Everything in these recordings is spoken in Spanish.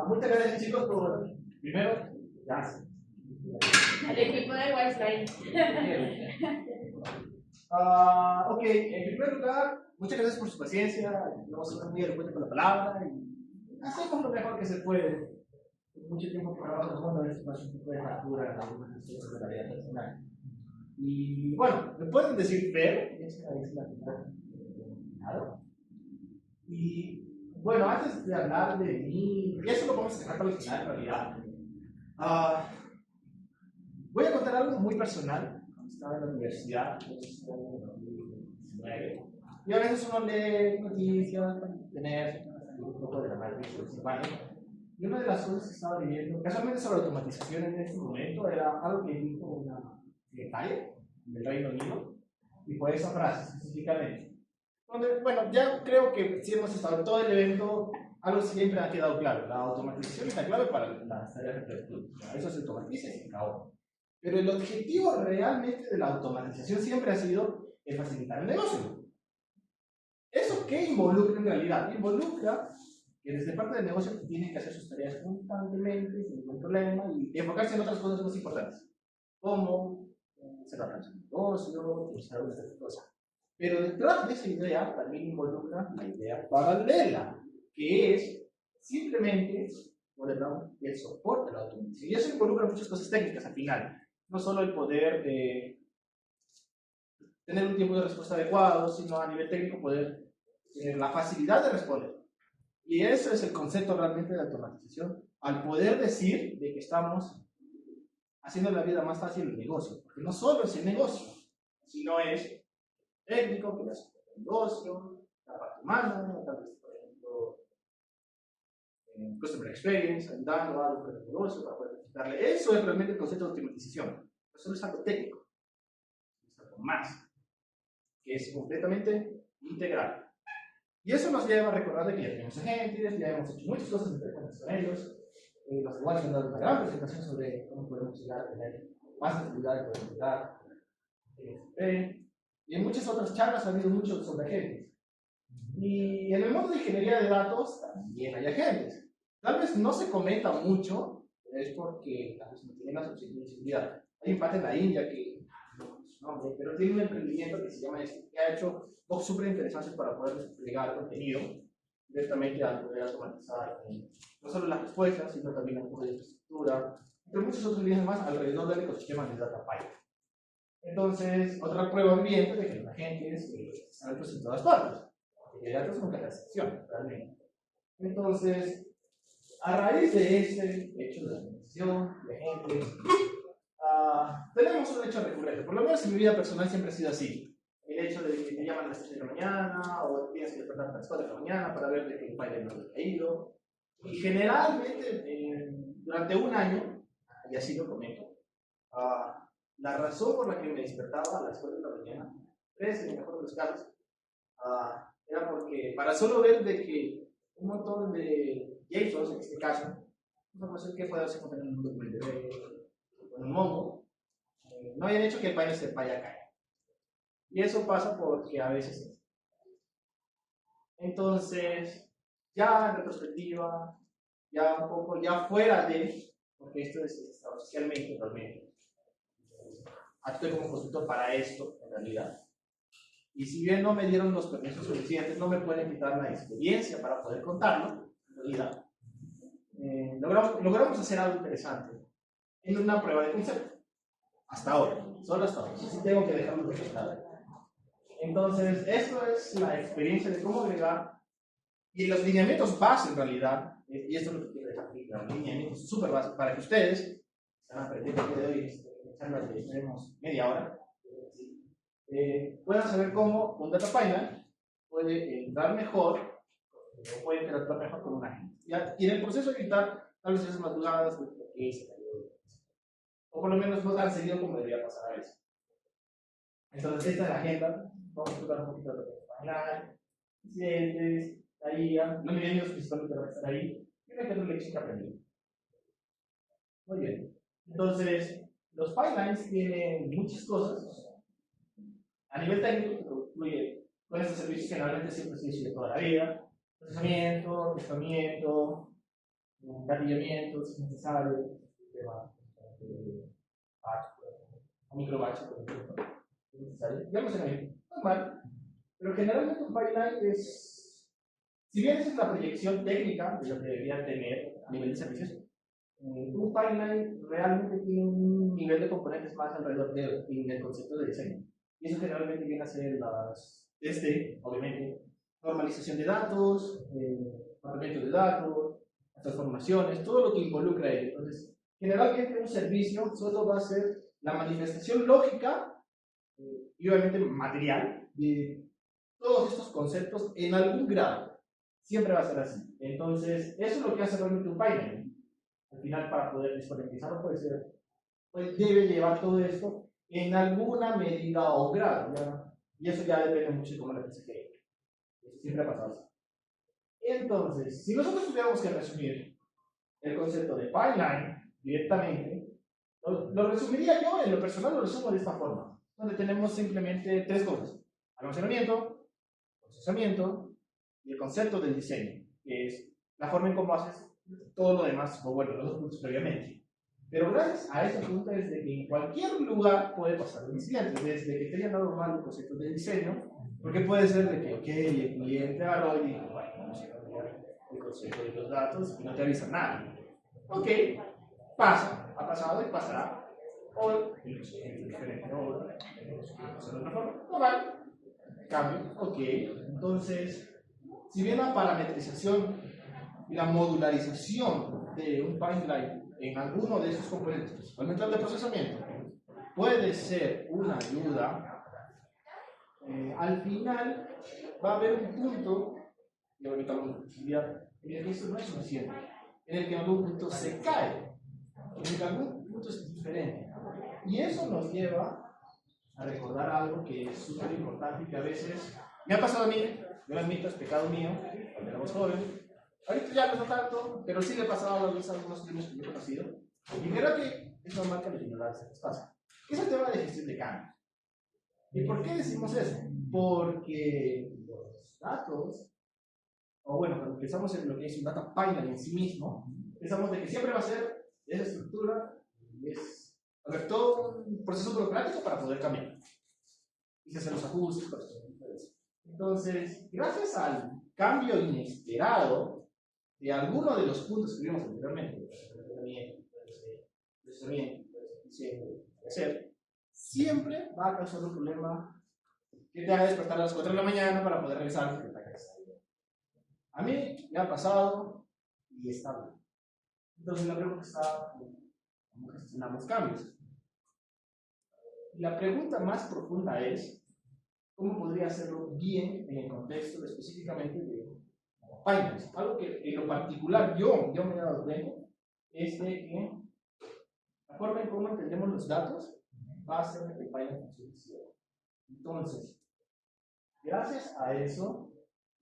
Muchas gracias, chicos, por primero. Gracias. Al equipo de Wiseline. Ok, en primer lugar, muchas gracias por su paciencia. No soy muy elocuente con la palabra y hacemos lo mejor que se puede. Mucho tiempo que trabajo en fondo, a veces pasa un poco de factura en algunas cosas de la vida personal. Y bueno, me pueden decir Fer, esa es la nada. Y bueno, antes de hablar de mí, y eso lo vamos a dejar para el final en realidad. Voy a contar algo muy personal. Cuando estaba en la universidad, y a veces uno lee noticias para tener un poco de la matriz. Y una de las cosas que estaba leyendo, casualmente sobre automatización en este momento, era algo que dijo una secretaria del Reino Unido, y fue esa frase específicamente. Donde, bueno, ya creo que si hemos estado en todo el evento, algo siempre ha quedado claro: la automatización es la clave para las tareas repetitivas. Eso se automatiza y se acabó. Pero el objetivo realmente de la automatización siempre ha sido el facilitar el negocio. ¿Eso qué involucra en realidad? Involucra que desde parte del negocio tienen que hacer sus tareas constantemente, sin ningún problema, y enfocarse en otras cosas más importantes, como cerrar el negocio, usar una serie de cosas. Pero detrás de esa idea también involucra la idea paralela, que es simplemente poder dar el soporte a la automatización. Y eso involucra muchas cosas técnicas al final. No solo el poder tener un tiempo de respuesta adecuado, sino a nivel técnico poder tener la facilidad de responder. Y eso es el concepto realmente de automatización, al poder decir de que estamos haciendo la vida más fácil el negocio. Porque no solo es el negocio, sino es técnico, que es el negocio, la parte humana, tal vez, por ejemplo, customer experience, ayudando a los del negocio para poder darle. Eso es realmente el concepto de automatización. No solo es algo técnico, es algo más, que es completamente integral. Y eso nos lleva a recordar de que ya tenemos agentes, ya hemos hecho muchas cosas interesantes con ellos. Los iguales han dado una gran presentación sobre cómo podemos llegar a tener más actividad de productividad. Y en muchas otras charlas ha habido mucho sobre agentes. Y en el mundo de ingeniería de datos también hay agentes. Tal vez no se comenta mucho, pero es porque tal vez no tienen la suficiente visibilidad. Hay un pata en la India que no es su nombre, pero tiene un emprendimiento que se llama esto, que ha hecho cosas súper interesantes para poder desplegar contenido directamente al poder automatizar no solo las respuestas, sino también la de infraestructura, entre muchas otras líneas más alrededor del ecosistema de Data Pipeline. Entonces, otra prueba viviente de que los agentes están en todas partes. Y datos nunca la excepción, realmente. Entonces, a raíz de este hecho de la organización, de gente, tenemos un hecho recurrente. Por lo menos en mi vida personal siempre ha sido así. El hecho de que me llaman a las 3 de la mañana, o tienes que despertar a las 4 de la mañana para ver de que el padre no ha caído. Y generalmente, durante un año, y así lo comento, la razón por la que me despertaba a las 4 de la mañana, 3 en el mejor de los casos, era porque para solo ver de que un montón de JSONs, en este caso, una cosa que puede hacer contener un documento con un Mongo, no habían hecho que el pipeline se vaya a caer. Y eso pasa porque a veces. Entonces, ya en retrospectiva, ya un poco, ya fuera de, porque esto es oficialmente, realmente, actué como consultor para esto, en realidad. Y si bien no me dieron los permisos suficientes, no me pueden quitar la experiencia para poder contarlo, en realidad. Logramos hacer algo interesante en una prueba de concepto. Hasta ahora, solo hasta ahora. Así tengo que dejarlo de claro. Entonces, esto es la experiencia de cómo agregar. Y los lineamientos base, en realidad, y esto es lo que quiero dejar aquí, los lineamientos súper básicos, para que ustedes están aprendiendo el día de hoy, en charlas de tenemos media hora, puedan saber cómo un data pipeline puede entrar mejor o puede interactuar mejor con un agente. Y en el proceso evitar tal vez esas madrugadas de que es, o por lo menos no tan seguido como debería pasar a veces. Entonces, esta es la agenda. Vamos a tocar un poquito de lo que es pipeline, clientes, la IA, no me los principalmente van a estar ahí, y una que otra lección que aprendí. Muy bien. Entonces, los pipelines tienen muchas cosas. A nivel técnico, incluye con estos servicios generalmente siempre se hizo de toda la vida. procesamiento, testamiento, gatillamiento, si es necesario, batch, micro batch, si es necesario. Y almacenamiento, normal. Pero generalmente un pipeline es, si bien esa es la proyección técnica de lo que debería tener a nivel de servicios, un pipeline realmente tiene un nivel de componentes más alrededor del concepto de diseño. Y eso generalmente viene a ser obviamente, normalización de datos, tratamiento de datos, transformaciones, todo lo que involucra ello. Entonces, generalmente un servicio solo va a ser la manifestación lógica y obviamente material de todos estos conceptos en algún grado. Siempre va a ser así. Entonces, eso es lo que hace realmente un pipeline. Al final, para poder disponibilizarlo, pues debe llevar todo esto en alguna medida o grado. ¿Ya? Y eso ya depende mucho de cómo la empresa quiere. Eso siempre ha pasado así. Entonces, si nosotros tuviéramos que resumir el concepto de pipeline directamente, lo resumiría yo, en lo personal lo resumo de esta forma, donde tenemos simplemente tres cosas: almacenamiento, procesamiento y el concepto del diseño, que es la forma en cómo haces todo lo demás, o bueno, los dos puntos previamente. Pero gracias a ese punto es de que en cualquier lugar puede pasar un incidente, desde que te hayan dado mal los conceptos de diseño, porque puede ser de que, ok, el cliente agarró y dijo, bueno, vamos a cambiar el concepto de los datos y no te avisa nada. Ok, pasa, ha pasado y pasará. O el cliente es diferente, o de otra forma. Normal, cambio, ok. Entonces, si bien la parametrización y la modularización de un pipeline en alguno de esos componentes, principalmente el de procesamiento, puede ser una ayuda, al final va a haber un punto, y ahorita vamos a estudiar, en el que eso no es suficiente, en el que en algún punto se cae, en el que en algún punto es diferente. Y eso nos lleva a recordar algo que es súper importante y que a veces me ha pasado a mí, yo lo admito, es pecado mío, cuando éramos jóvenes. Ahorita ya no tanto, pero sí le ha pasado a algunos primos que yo he conocido. Y creo que es normal que a los ignorantes les pasa. Es el tema de gestión de cambios. ¿Y por qué decimos eso? Porque los datos, o bueno, cuando pensamos en lo que es un data pipeline en sí mismo, pensamos de que siempre va a ser esa estructura, y es todo un proceso burocrático para poder cambiar. Y se hacen los ajustes, cosas. Entonces, gracias al cambio inesperado de alguno de los puntos que vimos anteriormente, siempre va a causar un problema que te haga despertar a las 4 de la mañana para poder revisar que te hagas. A mí me ha pasado y está bien. Entonces la pregunta está: ¿cómo gestionamos cambios? Y la pregunta más profunda es: ¿cómo podría hacerlo bien en el contexto específicamente de pipelines? Algo que en lo particular yo me he dado cuenta es de que la forma en cómo entendemos los datos va a hacer que el pipeline funcione. Entonces, gracias a eso,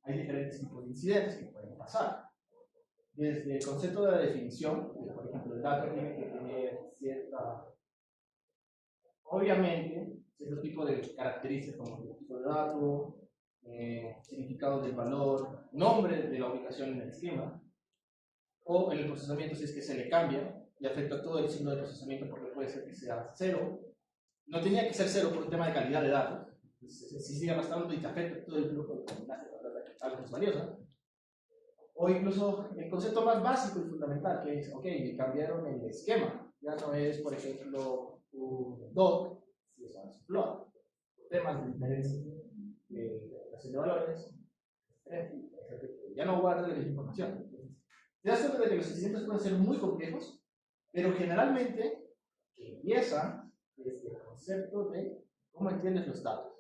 hay diferentes tipos de incidentes que pueden pasar. Desde el concepto de la definición, por ejemplo, el dato tiene que tener obviamente, cierto tipo de características como el tipo de dato, significado del valor, nombre de la ubicación en el esquema, o en el procesamiento si es que se le cambia y afecta todo el signo de procesamiento, porque puede ser que sea 0. No tenía que ser 0 por un tema de calidad de datos. Si sigue arrastrando y te afecta todo el flujo de combinación, algo que es valiosa. O incluso el concepto más básico y fundamental, que es, ok, me cambiaron el esquema. Ya no es, por ejemplo, un doc, si es un float. Temas de diferencia de relación de valores, ya no guarda la información. Te das cuenta de que los incidentes pueden ser muy complejos, pero generalmente empiezan desde el concepto de cómo entiendes los datos.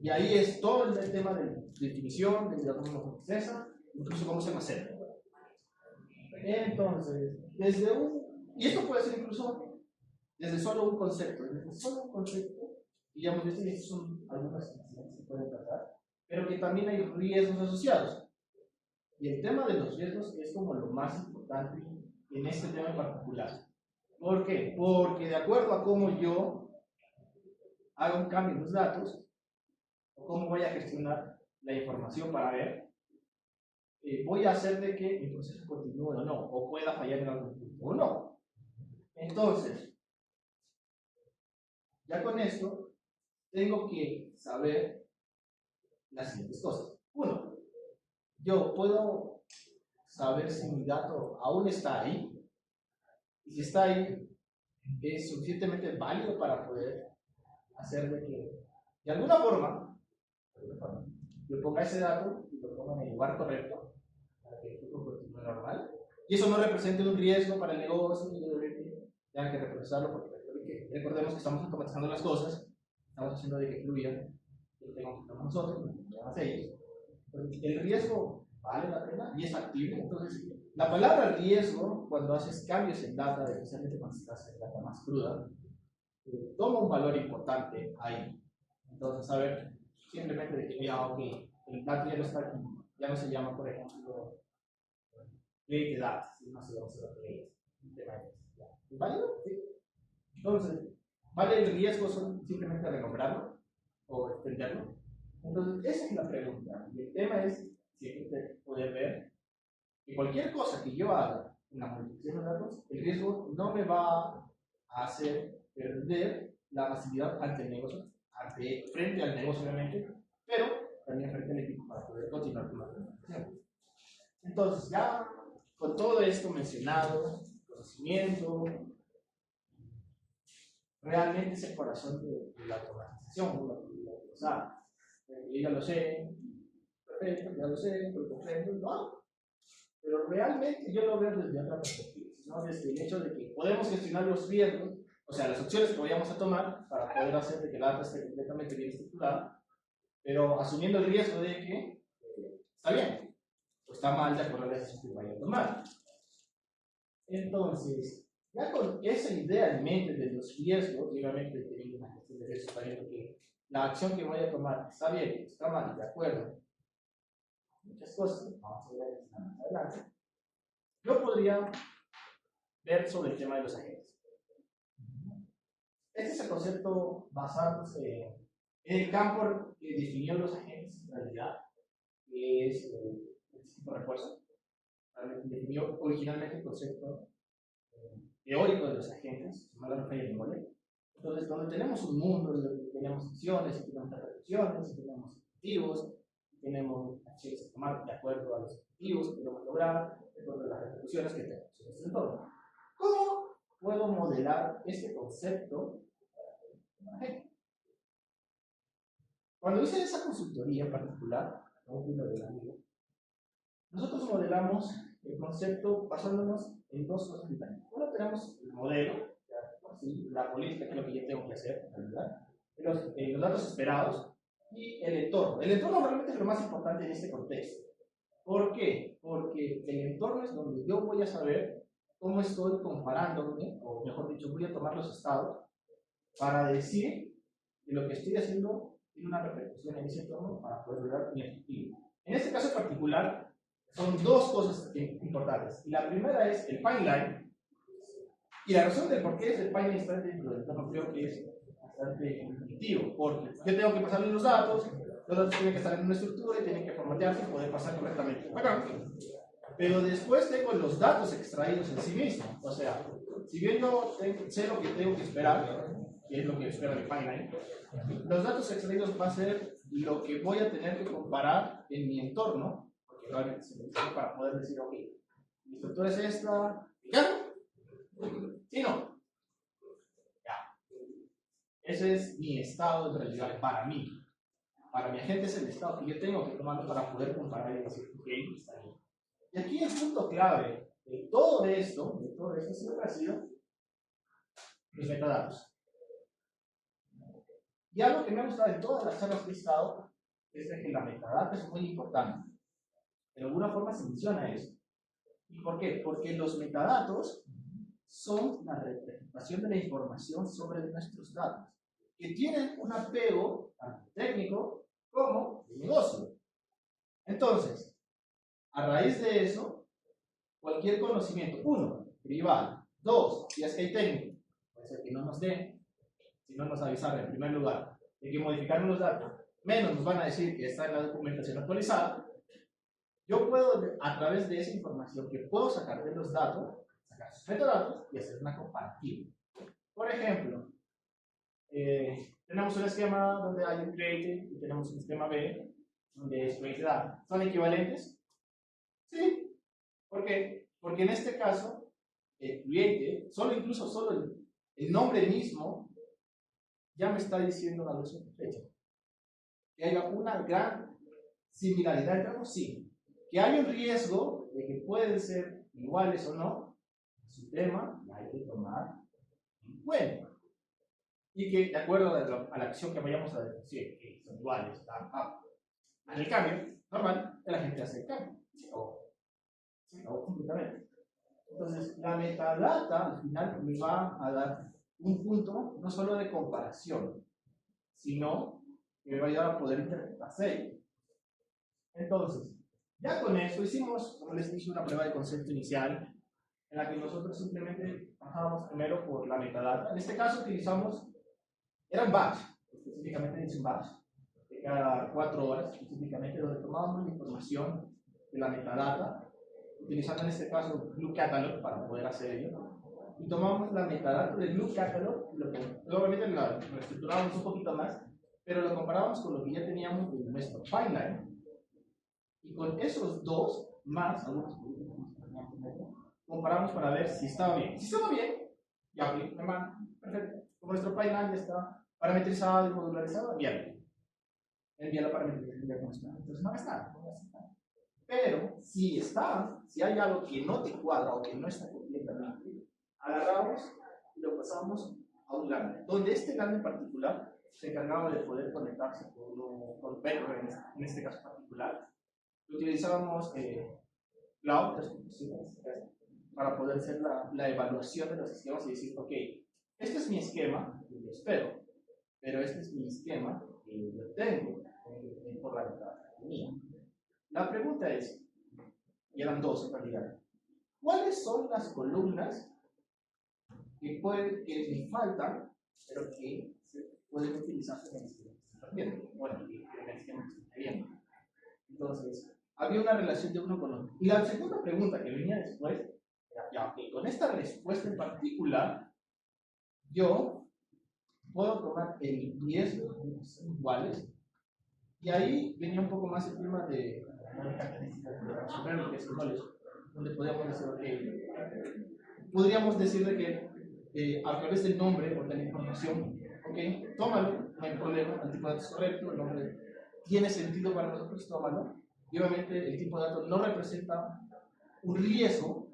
Y ahí es todo el tema de definición, de cómo se procesa, incluso cómo se almacena. Entonces, y esto puede ser incluso desde solo un concepto, y ya hemos visto que estos son algunas incidencias que pueden pasar, pero que también hay riesgos asociados. Y el tema de los riesgos es como lo más importante en este tema en particular. ¿Por qué? Porque de acuerdo a cómo yo haga un cambio en los datos, o cómo voy a gestionar la información para ver, voy a hacer de que mi proceso continúe o no, o pueda fallar en algún punto o no. Entonces, ya con esto, tengo que saber las siguientes cosas. Uno, yo puedo saber si mi dato aún está ahí, y si está ahí, es suficientemente válido para poder hacer de que, de alguna forma, yo ponga ese dato y lo ponga en el lugar correcto para que el flujo continúe normal. Y eso no represente un riesgo para el negocio, ni que tengan que reprocesarlo, porque recordemos que estamos automatizando las cosas, estamos haciendo de que fluyan, que tenemos que tomar nosotros, que hacer ellos. Entonces, el riesgo vale la pena y es factible. Entonces, la palabra riesgo, cuando haces cambios en data, especialmente cuando estás en data más cruda, toma un valor importante ahí. Entonces, a ver, simplemente de que, ya, ok, el dato ya no está aquí, ya no se llama, por ejemplo, ley de datos, no se llama solo leyes, ¿es válido? Sí. Entonces, ¿vale el riesgo simplemente renombrarlo o extenderlo? Entonces, esa es la pregunta. Y el tema es, si hay que poder ver que cualquier cosa que yo haga en la modificación de datos, el riesgo no me va a hacer perder la masividad ante el negocio, frente al negocio obviamente, pero también frente al equipo para poder continuar con la implementación. Entonces, ya con todo esto mencionado, conocimiento, realmente es el corazón de la automatización, o sea, yo ya lo sé, perfecto, ya lo sé, lo comprendo, lo hago. Pero realmente yo lo veo desde otra perspectiva, ¿no? Desde el hecho de que podemos gestionar los riesgos, o sea, las opciones que vayamos a tomar para poder hacer de que la data esté completamente bien estructurada, pero asumiendo el riesgo de que está bien o está mal de acuerdo a la decisión que vaya a tomar. Entonces, ya con esa idea en mente de los riesgos, y obviamente teniendo una gestión de riesgos, sabiendo que la acción que voy a tomar está bien, está mal, de acuerdo, muchas cosas, vamos a ver más adelante, yo podría ver sobre el tema de los agentes. Este es el concepto basándose en el campo que definió los agentes en realidad, que es el principio de refuerzo. Definió originalmente el concepto teórico de los agentes, se llama la de memoria. Entonces, donde tenemos un mundo, donde tenemos acciones, tenemos repercusiones, tenemos objetivos, tenemos acciones a tomar de acuerdo a los objetivos que queremos lograr, de acuerdo a las repercusiones que tenemos en nuestro entorno. ¿Cómo puedo modelar este concepto? Cuando hice esa consultoría en particular, nosotros modelamos el concepto basándonos en dos cosas diferentes. Uno, tenemos el modelo, la política, que es lo que yo tengo que hacer, en realidad, los datos esperados y el entorno. El entorno realmente es lo más importante en este contexto. ¿Por qué? Porque el entorno es donde yo voy a saber cómo estoy comparándome, o mejor dicho, voy a tomar los estados para decir que lo que estoy haciendo tiene una repercusión en ese entorno para poder lograr mi objetivo. En este caso en particular, son dos cosas importantes. Y la primera es el pipeline. Y la razón de por qué es el pipeline está dentro del entorno creo que es bastante intuitivo. Porque yo tengo que pasarle los datos tienen que estar en una estructura y tienen que formatearse y poder pasar correctamente acá. Pero después tengo los datos extraídos en sí mismos. O sea, si bien yo sé lo que tengo que esperar, que es lo que espera el pipeline, los datos extraídos van a ser lo que voy a tener que comparar en mi entorno, porque realmente se necesita para poder decir, ok, mi estructura es esta, ¿ya? ¿Sí no? Ya. Ese es mi estado en realidad para mí. Para mi agente es el estado que yo tengo que tomarlo para poder comparar y decir, ok, está bien. Y aquí el punto clave de todo esto siempre ha sido los metadatos. Y algo que me ha gustado en todas las charlas que he estado es que la metadata es muy importante. De alguna forma se menciona eso. ¿Y por qué? Porque los metadatos son la representación de la información sobre nuestros datos, que tienen un apego tanto técnico como de negocio. Entonces, a raíz de eso, cualquier conocimiento, uno, privado, dos, si es que hay técnico, puede ser que no nos den, si no nos avisaron en primer lugar de que modificaron los datos, menos nos van a decir que está en la documentación actualizada, yo puedo, a través de esa información que puedo sacar de los datos, sacar sus metadatos y hacer una comparativa. Por ejemplo, tenemos un esquema donde hay un created y tenemos un esquema B donde es created A. ¿Son equivalentes? Sí. ¿Por qué? Porque en este caso, created, incluso solo el nombre mismo ya me está diciendo la luz fecha. Que haya una gran similaridad entre ambos, sí. Que hay un riesgo de que pueden ser iguales o no, es un tema que hay que tomar en cuenta. Y que, de acuerdo a la acción que vayamos a decir, que son iguales, en el cambio, normal, la gente hace el cambio. Se acabó completamente. Entonces, la metadata al final me va a dar un punto no solo de comparación, sino que me va a ayudar a poder interpretar series. Entonces, ya con eso hicimos, como les dije, una prueba de concepto inicial en la que nosotros simplemente bajábamos primero por la metadata. En este caso utilizamos, eran batch, específicamente dice un batch, de cada 4 horas, específicamente, donde tomábamos la información de la metadata, utilizando en este caso Glue Catalog para poder hacer ello. Y tomamos la metadata del Glue Catalog, obviamente lo reestructurábamos un poquito más, pero lo comparábamos con lo que ya teníamos en nuestro pipeline. Y con esos dos, más algunos comparamos para ver si estaba bien. Si estaba bien, ya, perfecto. Como nuestro pipeline ya está parametrizado y modularizado, envía la parametrización ya como está. Entonces no gasta nada. Pero si hay algo que no te cuadra o que no está completamente, agarramos y lo pasamos a un LAN, donde este LAN en particular se encargaba de poder conectarse con Vector en este caso particular. Utilizábamos Cloud para poder hacer la evaluación de los esquemas y decir, ok, este es mi esquema, y lo espero, pero este es mi esquema y lo tengo por la mitad mía. La pregunta es, y eran dos en realidad, ¿cuáles son las columnas que me faltan, pero que pueden utilizarse en el esquema? Bueno, en el esquema que estoy viendo. Entonces, había una relación de uno con otro. Y la segunda pregunta que venía después era, ya, ok, con esta respuesta en particular, yo puedo tomar el riesgo de que son iguales. Y ahí venía un poco más el tema de características de resolver, que es knowledge, donde podríamos decir, ok, podríamos decirle que a través del nombre o de la información, ok, tómalo, no hay problema, el tipo de datos es correcto, el nombre tiene sentido para nosotros, tómalo. Y obviamente el tipo de datos no representa un riesgo,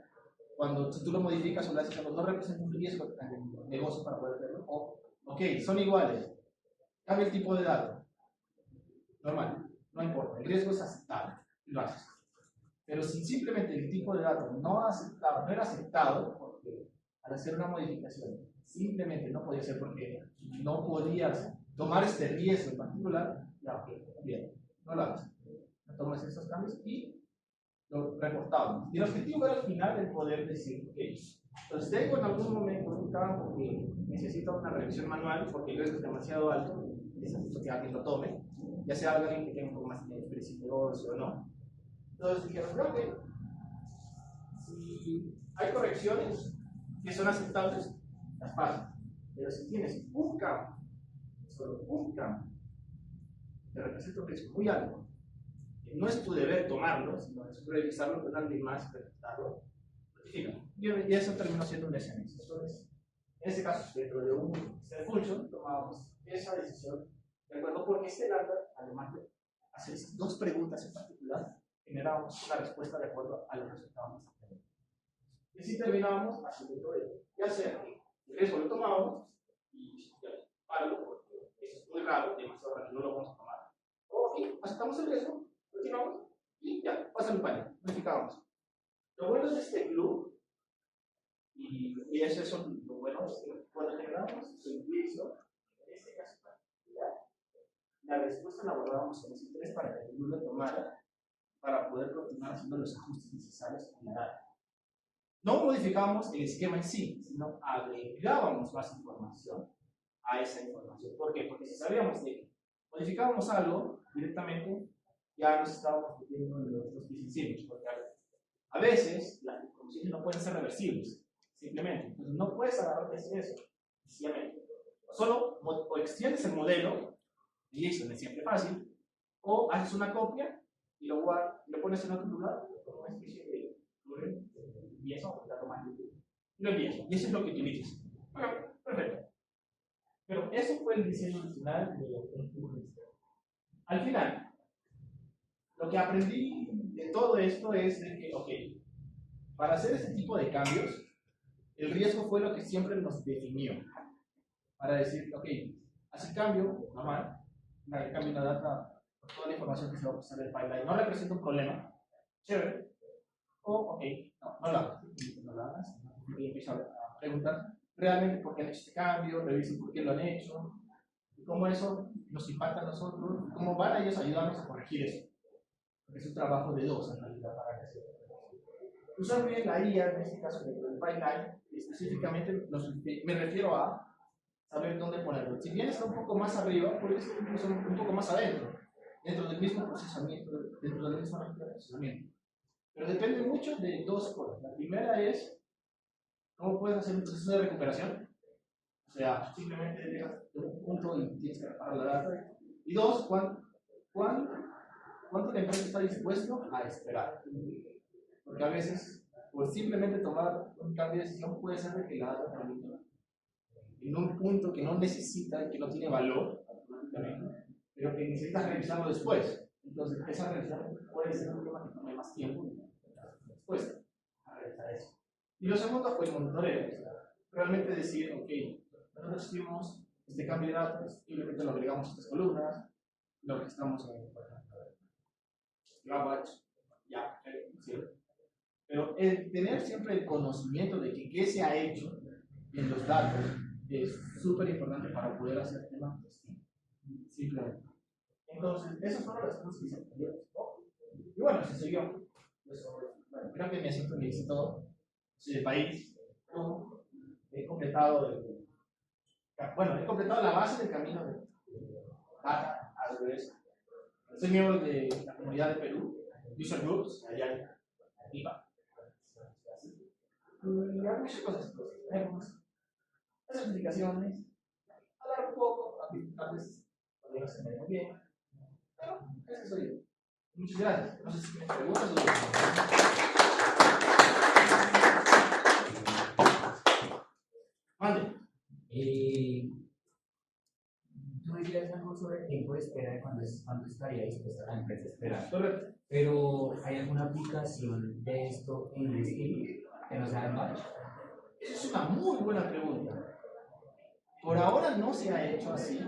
si tú lo modificas o lo haces algo, no representa un riesgo en el negocio para poder verlo. O, ok, son iguales, cambia el tipo de dato. Normal, no importa, el riesgo es aceptable, lo haces. Pero si simplemente el tipo de dato no era aceptado, porque al hacer una modificación simplemente no podía ser porque no podías tomar este riesgo en particular, ya, ok, bien, no lo hagas. No tomas estos cambios y lo reportábamos. Y el objetivo era al final el poder decir, ok, entonces tengo en algún momento un campo que necesita una revisión manual porque el riesgo es demasiado alto, necesito que alguien lo tome, ya sea alguien que tenga un poco más de experiencia o no. Entonces dijeron, ok, si hay correcciones que son aceptables, las pasas. Pero si tienes un campo, solo un campo, que representa un riesgo muy alto, que no es tu deber tomarlo, sino es revisarlo con alguien más y reportarlo, y eso terminó siendo un SMS. Entonces, en este caso, dentro de un step function, tomábamos esa decisión, de acuerdo, porque este lambda, además de hacer dos preguntas en particular, generábamos una respuesta de acuerdo a los resultados. Y así terminábamos haciendo todo ello. Ya sea que el riesgo lo tomábamos y páralo, porque eso es muy raro, demasiado raro, no lo vamos a tomar. O aquí, aceptamos el riesgo, continuamos y ya, pasa el panel, verificábamos. Lo bueno de este glue, y eso es lo bueno, es que cuando generamos el juicio, en este caso particular, la respuesta la guardábamos en ese 3 para que el glue lo tomara, para poder continuar haciendo los ajustes necesarios en la data. No modificábamos el esquema en sí, sino agregábamos más información a esa información. ¿Por qué? Porque si sabíamos de que modificábamos algo directamente, ya nos estábamos metiendo en los que hicimos, porque a veces las condiciones no pueden ser reversibles, simplemente. Entonces no puedes agarrar de eso, sencillamente. Solo o extiendes el modelo, y eso es siempre fácil, o haces una copia y lo pones en otro lugar, como una especie de y eso está tomando. Y lo envías, y eso es lo que utilizas. Bueno, perfecto. Pero eso fue el diseño original de al final. Lo que aprendí de todo esto es de que, ok, para hacer este tipo de cambios, el riesgo fue lo que siempre nos definió. Para decir, ok, hace cambio, normal, cambio una data, toda la información que se va a pasar del pipeline no representa un problema, chévere, o ok, no lo hagas, no lo hagas, y empiezo a preguntar realmente por qué han hecho este cambio, revisen por qué lo han hecho, y cómo eso nos impacta a nosotros, cómo van a ellos ayudarnos a corregir eso. Es un trabajo de dos, en realidad, para que se usar bien la IA, en este caso del pipeline, específicamente me refiero a saber dónde ponerlo. Si bien está un poco más arriba, puede ser incluso un poco más adentro, dentro del mismo procesamiento, dentro de la misma máquina de procesamiento. Pero depende mucho de dos cosas. La primera es cómo puedes hacer un proceso de recuperación. O sea, simplemente llegas a un punto y tienes que reparar la data. Y dos, ¿cuánto la empresa está dispuesto a esperar? Porque a veces, por simplemente tomar un cambio de decisión, puede ser de que la data termine en un punto que no necesita, que no tiene valor, pero que necesitas revisarlo después. Entonces, esa revisión puede ser un tema que tome más tiempo después a revisar eso. Y lo segundo fue el monitoreo. O sea, realmente decir, ok, nosotros hicimos este cambio de datos, simplemente lo agregamos a estas columnas, lo registramos en, por ejemplo, Garbage, ya, ¿cierto? Pero el tener siempre el conocimiento de que qué se ha hecho en los datos es súper importante para poder hacer temas simplemente. Entonces, esas fueron las cosas que se aprendieron. Y bueno, se siguió. Pues, bueno, creo que mi asiento me dice todo. Soy del país. He completado he completado la base del camino de data a AWS. Soy miembro de la comunidad de Perú, User Groups, allá en IVA. Y hay muchas cosas. Tenemos las certificaciones, hablar un poco, tal vez no se me muy bien, pero eso soy yo. Muchas gracias. No sé si tienes preguntas o dudas. Mande. Tú decías algo sobre el tiempo de espera, cuando estaría dispuesta la empresa a esperar. Correcto. Pero, ¿hay alguna aplicación de esto en el estilo que no sea en batch? Esa es una muy buena pregunta. Por ahora no se ha hecho así,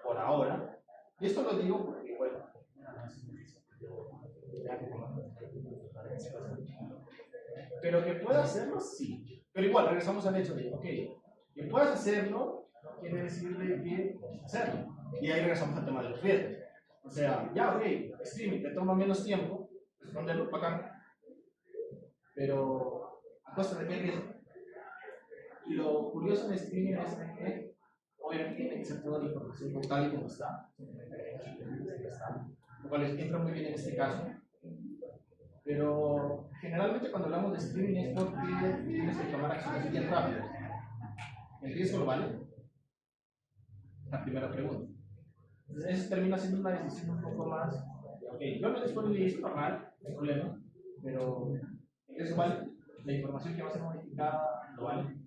por ahora. Y esto lo digo porque, bueno, pero que pueda hacerlo, sí. Pero igual, regresamos al hecho de, ok, que puedas hacerlo, no quiere decir de que hacerlo. Y ahí regresamos al tema de los riesgos. O sea, ya, ok, streaming te toma menos tiempo, responderlo para acá, pero a costa de qué riesgo. Y lo curioso de streaming es que obviamente tiene que ser toda la información tal y como está, lo cual entra muy bien en este caso. Pero generalmente cuando hablamos de streaming es porque tienes que tomar acciones bien rápidas. ¿El riesgo lo vale? La primera pregunta. Entonces eso termina siendo una decisión un poco más, ok, yo me disponibilizo normal, no hay problema, pero ¿el riesgo vale? La información que va a ser modificada lo vale.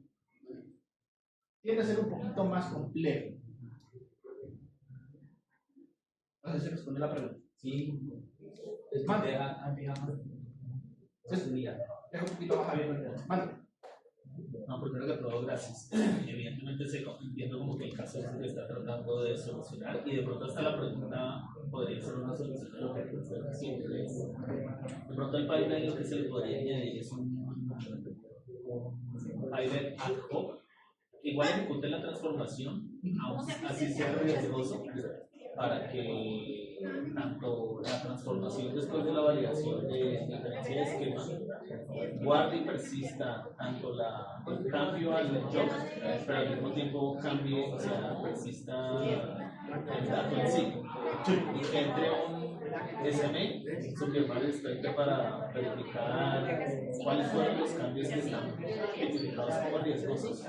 Tiende a ser un poquito más complejo. No sé si responde la pregunta. Sí. Mande. Es un día. Deja un poquito más abierto. Mande. No, primero que todo, gracias. Evidentemente entiendo como que el caso es que está tratando de solucionar y de pronto hasta la pregunta podría ser una solución de lo que siempre es. De pronto el pipeline lo que se le podría añadir es un pipeline ad hoc que igual ejecute la transformación, así sea riesgoso, para que tanto la transformación después de la validación de diferencia de esquema guarde y persista tanto el cambio al job, pero al mismo tiempo cambie, o sea, persista el dato en sí, y que entre SM, Superman Inspector, para verificar cuáles fueron los cambios que están identificados como riesgosos,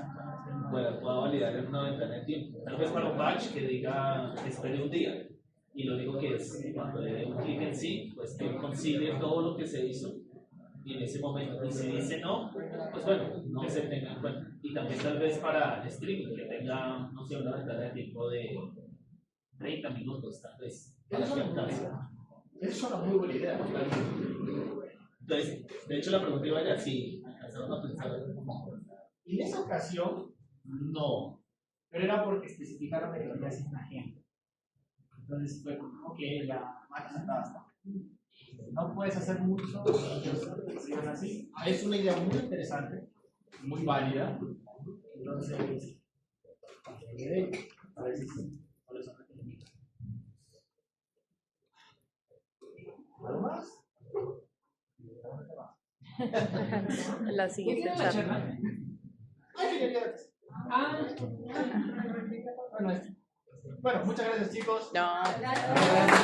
bueno, pueda validar en una ventana de tiempo. Tal vez para un batch que diga espere un día, y lo único que es cuando le dé un clic en sí, pues que consigue todo lo que se hizo, y en ese momento, y si dice no, pues bueno, no se tenga en cuenta. Y también tal vez para el streaming, que tenga, no sé, una ventana de tiempo de 30 minutos, tal vez, para que alcance. Es una muy buena idea. Entonces, de hecho, la pregunta iba ya si alcanzaron a pensar. En esa ocasión, no. Pero era porque especificaron que quería hacer una agenda. Entonces fue como que la máquina estaba hasta. No puedes hacer mucho, entonces así. Es una idea muy interesante, muy válida. Entonces, a ver si por eso no te limita. ¿Algo más? La siguiente charla. Ay, señorías. Bueno, muchas gracias, chicos. No.